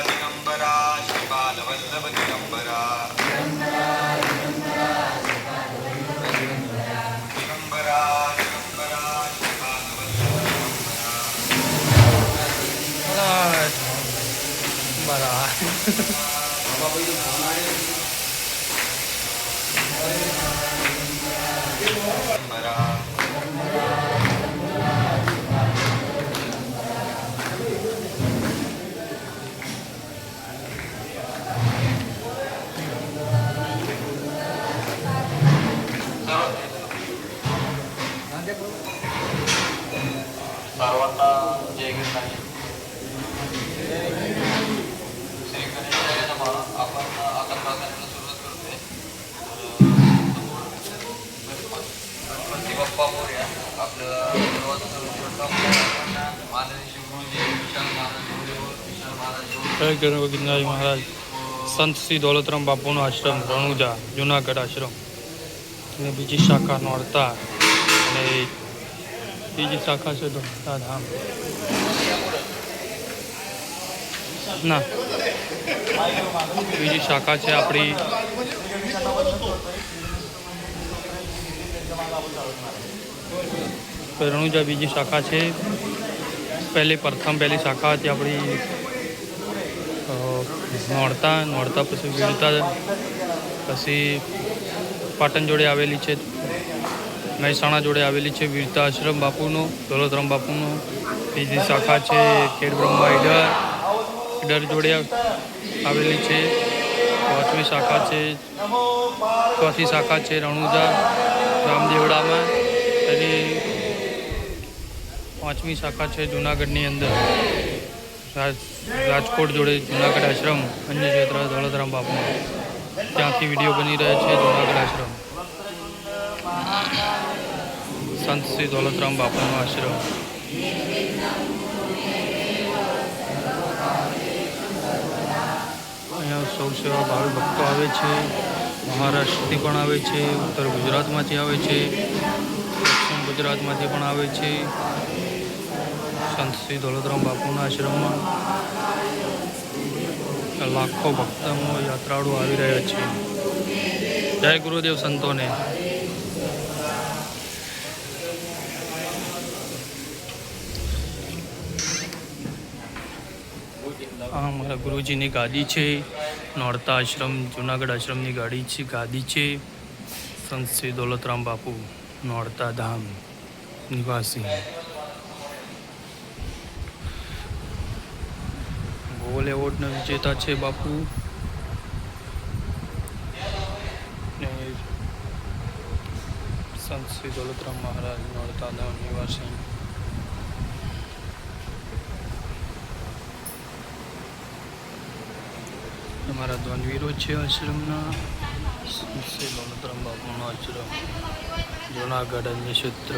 दिगंबरा श्रीपालवल्लभ दिगंबरा दिगंबरा दिगंबरा सर्वांना जय गिरनारी श्री गणेशाय नमः. आपण आता प्रार्थनेला सुरुवात करतोय. गणपती बाप्पा मोरया. आपल्याला सर्वात सर्वप्रथम माननीय शिवगुरुजी विशाल महाराज महाराज संत श्री दौलतराम बापूનો આશ્રમ રણુજા જુનાગઢ આશ્રમ અને બીજી શાખા નોરતા અને બીજી શાખા છે દોલતા ધામ ના બીજી શાખા છે આપણી રણુજા બીજી શાખા છે. પહેલી શાખા હતી આપણી નોરતા પછી વીરતા પછી પાટણ જોડે આવેલી છે. મહેસાણા જોડે આવેલી છે વીરતા આશ્રમ બાપુનો દોલતરામ બાપુનો. બીજી શાખા છે ખેડબ્રહ્મા ઈડર જોડે આવેલી છે. ચોથી શાખા છે રણુજા રામદેવડામાં અને પાંચમી શાખા છે જુનાગઢની અંદર રાજકોટ જોડે જુનાગઢ આશ્રમ અન્ય ક્ષેત્ર દોલતરામ બાપુ. ત્યાંથી વિડીયો બની રહ્યા છે. જુનાગઢ આશ્રમ સંત શ્રી દોલતરામ બાપુનો આશ્રમ. અહીંયા સૌ સેવા ભાવિ ભક્તો આવે છે. મહારાષ્ટ્રથી પણ આવે છે, ઉત્તર ગુજરાતમાંથી આવે છે, દક્ષિણ ગુજરાતમાંથી પણ આવે છે. સંત શ્રી દોલતરામ બાપુના આશ્રમમાં લાખો ભક્તો યાત્રાળુ આવી રહ્યા છે. જય ગુરુદેવ સંતોને. આ અમારા ગુરુજીની ગાદી છે. નોરતા આશ્રમ જુનાગઢ આશ્રમની ગાદી છે. સંત શ્રી દોલતરામ બાપુ નોરતા ધામ નિવાસી. ગોલ્ડ એવોર્ડના વિજેતા છે બાપુ. સંત શ્રી દોલતરામ મહારાજ નોરતા ધામ નિવાસી. અમારા દ્વંદવીરો છે આશ્રમના. સંત શ્રી દોલતરામ બાપુનો આશ્રમ જુનાગઢ અન્ય ક્ષેત્ર